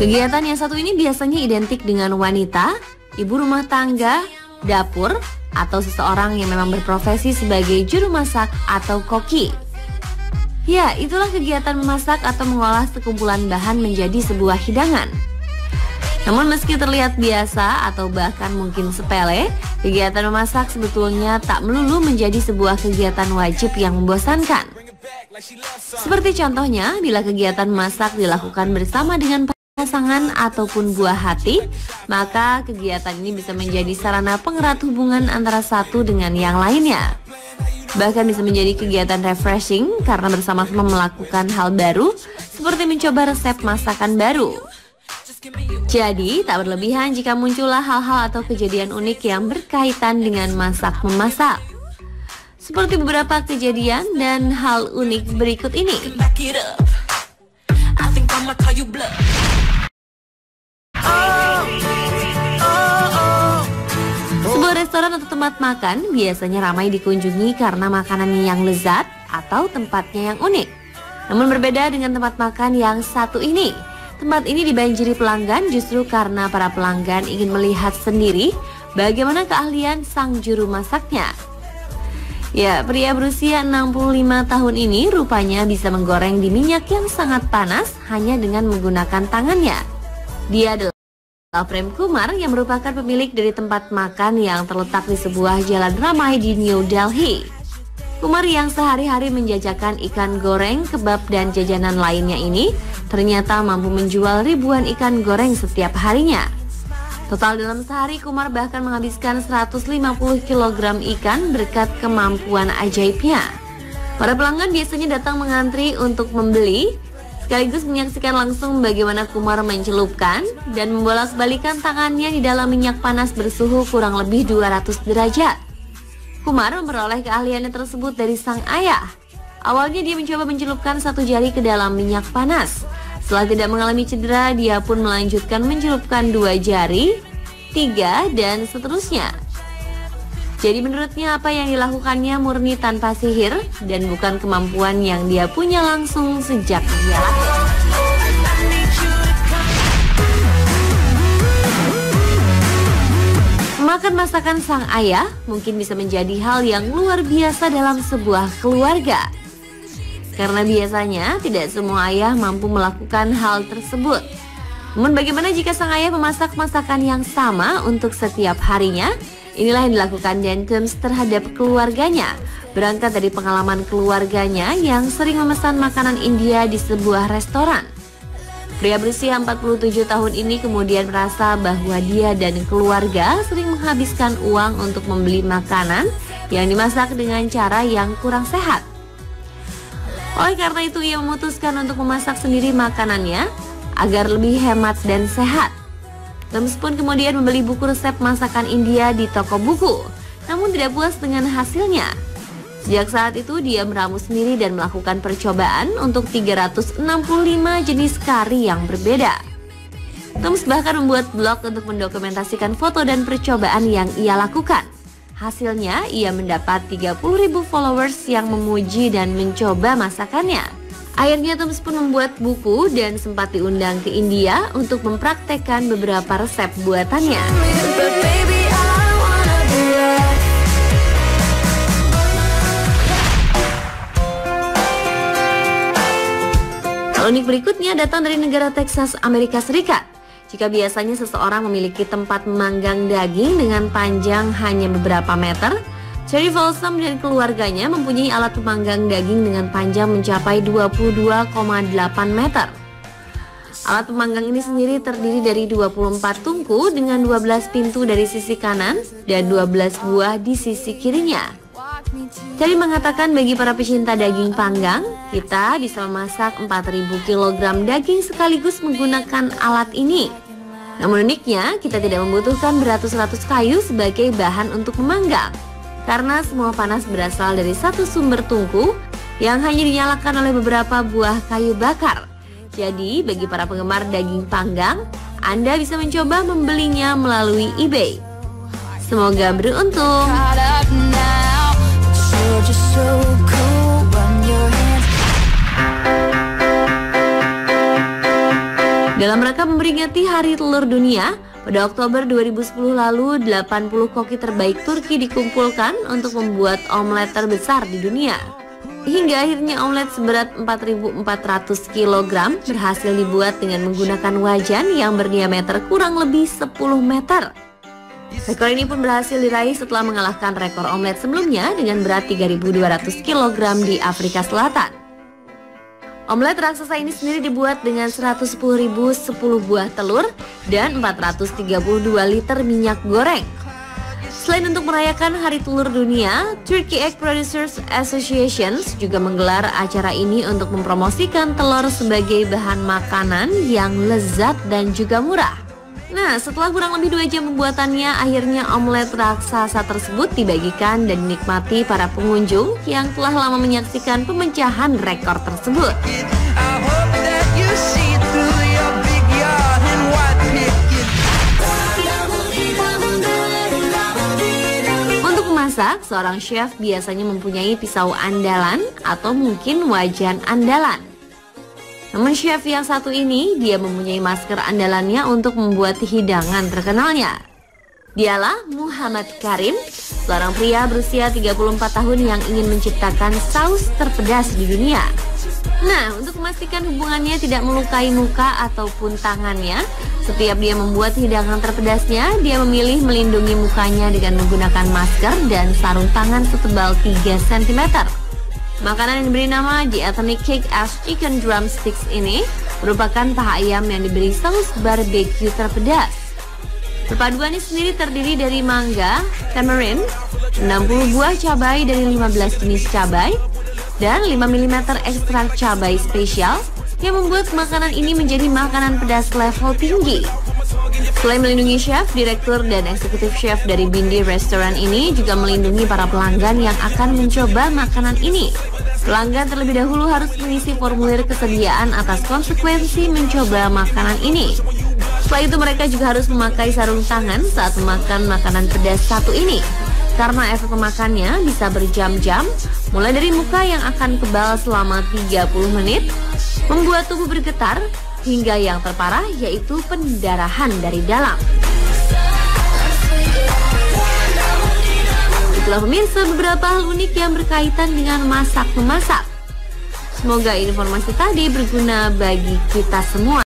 Kegiatan yang satu ini biasanya identik dengan wanita, ibu rumah tangga, dapur, atau seseorang yang memang berprofesi sebagai juru masak atau koki. Ya, itulah kegiatan memasak atau mengolah sekumpulan bahan menjadi sebuah hidangan. Namun meski terlihat biasa atau bahkan mungkin sepele, kegiatan memasak sebetulnya tak melulu menjadi sebuah kegiatan wajib yang membosankan. Seperti contohnya, bila kegiatan memasak dilakukan bersama dengan pasangan ataupun buah hati, maka kegiatan ini bisa menjadi sarana pengerat hubungan antara satu dengan yang lainnya. Bahkan bisa menjadi kegiatan refreshing karena bersama-sama melakukan hal baru, seperti mencoba resep masakan baru. Jadi, tak berlebihan jika muncullah hal-hal atau kejadian unik yang berkaitan dengan masak-memasak. Seperti beberapa kejadian dan hal unik berikut ini. Sebuah restoran atau tempat makan biasanya ramai dikunjungi karena makanannya yang lezat atau tempatnya yang unik. Namun berbeda dengan tempat makan yang satu ini. Tempat ini dibanjiri pelanggan justru karena para pelanggan ingin melihat sendiri bagaimana keahlian sang juru masaknya. Ya, pria berusia 65 tahun ini rupanya bisa menggoreng di minyak yang sangat panas hanya dengan menggunakan tangannya. Dia adalah Prem Kumar yang merupakan pemilik dari tempat makan yang terletak di sebuah jalan ramai di New Delhi. Kumar yang sehari-hari menjajakan ikan goreng, kebab, dan jajanan lainnya ini ternyata mampu menjual ribuan ikan goreng setiap harinya. Total dalam sehari, Kumar bahkan menghabiskan 150 kg ikan berkat kemampuan ajaibnya. Para pelanggan biasanya datang mengantri untuk membeli, sekaligus menyaksikan langsung bagaimana Kumar mencelupkan dan membolak-balikan tangannya di dalam minyak panas bersuhu kurang lebih 200 derajat. Kumar memperoleh keahliannya tersebut dari sang ayah. Awalnya dia mencoba mencelupkan satu jari ke dalam minyak panas. Setelah tidak mengalami cedera, dia pun melanjutkan mencelupkan 2 jari, 3, dan seterusnya. Jadi menurutnya apa yang dilakukannya murni tanpa sihir dan bukan kemampuan yang dia punya langsung sejak dia lahir. Makan masakan sang ayah mungkin bisa menjadi hal yang luar biasa dalam sebuah keluarga. Karena biasanya tidak semua ayah mampu melakukan hal tersebut. Namun bagaimana jika sang ayah memasak masakan yang sama untuk setiap harinya? Inilah yang dilakukan Dan Combs terhadap keluarganya. Berangkat dari pengalaman keluarganya yang sering memesan makanan India di sebuah restoran. Pria berusia 47 tahun ini kemudian merasa bahwa dia dan keluarga sering menghabiskan uang untuk membeli makanan yang dimasak dengan cara yang kurang sehat. Oleh karena itu ia memutuskan untuk memasak sendiri makanannya agar lebih hemat dan sehat. Combs pun kemudian membeli buku resep masakan India di toko buku, namun tidak puas dengan hasilnya. Sejak saat itu dia meramu sendiri dan melakukan percobaan untuk 365 jenis kari yang berbeda. Combs bahkan membuat blog untuk mendokumentasikan foto dan percobaan yang ia lakukan. Hasilnya ia mendapat 30.000 followers yang memuji dan mencoba masakannya. Akhirnya Combs pun membuat buku dan sempat diundang ke India untuk mempraktekkan beberapa resep buatannya. Unik berikutnya datang dari negara Texas, Amerika Serikat. Jika biasanya seseorang memiliki tempat memanggang daging dengan panjang hanya beberapa meter, Cherry Folsom dan keluarganya mempunyai alat pemanggang daging dengan panjang mencapai 22,8 meter. Alat pemanggang ini sendiri terdiri dari 24 tungku dengan 12 pintu dari sisi kanan dan 12 buah di sisi kirinya. Cherry mengatakan bagi para pecinta daging panggang, kita bisa memasak 4.000 kg daging sekaligus menggunakan alat ini. Namun uniknya, kita tidak membutuhkan beratus-ratus kayu sebagai bahan untuk memanggang. Karena semua panas berasal dari satu sumber tungku yang hanya dinyalakan oleh beberapa buah kayu bakar. Jadi, bagi para penggemar daging panggang, Anda bisa mencoba membelinya melalui eBay. Semoga beruntung. Dalam rangka memperingati Hari Telur Dunia, pada Oktober 2010 lalu 80 koki terbaik Turki dikumpulkan untuk membuat omelet terbesar di dunia. Hingga akhirnya omelet seberat 4.400 kg berhasil dibuat dengan menggunakan wajan yang berdiameter kurang lebih 10 meter. Rekor ini pun berhasil diraih setelah mengalahkan rekor omelet sebelumnya dengan berat 3.200 kg di Afrika Selatan. Omelet raksasa ini sendiri dibuat dengan 110.010 buah telur dan 432 liter minyak goreng. Selain untuk merayakan Hari Telur Dunia, Turkey Egg Producers Association juga menggelar acara ini untuk mempromosikan telur sebagai bahan makanan yang lezat dan juga murah. Nah, setelah kurang lebih 2 jam pembuatannya, akhirnya omelet raksasa tersebut dibagikan dan dinikmati para pengunjung yang telah lama menyaksikan pemecahan rekor tersebut. Untuk memasak, seorang chef biasanya mempunyai pisau andalan atau mungkin wajan andalan. Namun chef yang satu ini, dia mempunyai masker andalannya untuk membuat hidangan terkenalnya. Dialah Muhammad Karim, seorang pria berusia 34 tahun yang ingin menciptakan saus terpedas di dunia. Nah, untuk memastikan hubungannya tidak melukai muka ataupun tangannya, setiap dia membuat hidangan terpedasnya, dia memilih melindungi mukanya dengan menggunakan masker dan sarung tangan setebal 3 cm. Makanan yang diberi nama The Ethnic Cake as Chicken Drumsticks ini merupakan paha ayam yang diberi saus barbecue terpedas. Perpaduannya sendiri terdiri dari mangga, tamarind, 60 buah cabai dari 15 jenis cabai, dan 5 mm ekstrak cabai spesial yang membuat makanan ini menjadi makanan pedas level tinggi. Selain melindungi chef, direktur dan eksekutif chef dari Bindi Restoran ini juga melindungi para pelanggan yang akan mencoba makanan ini. Pelanggan terlebih dahulu harus mengisi formulir kesediaan atas konsekuensi mencoba makanan ini. Setelah itu mereka juga harus memakai sarung tangan saat memakan makanan pedas satu ini. Karena efek memakannya bisa berjam-jam, mulai dari muka yang akan kebal selama 30 menit, membuat tubuh bergetar, hingga yang terparah yaitu pendarahan dari dalam. Itulah pemirsa beberapa hal unik yang berkaitan dengan masak-memasak. Semoga informasi tadi berguna bagi kita semua.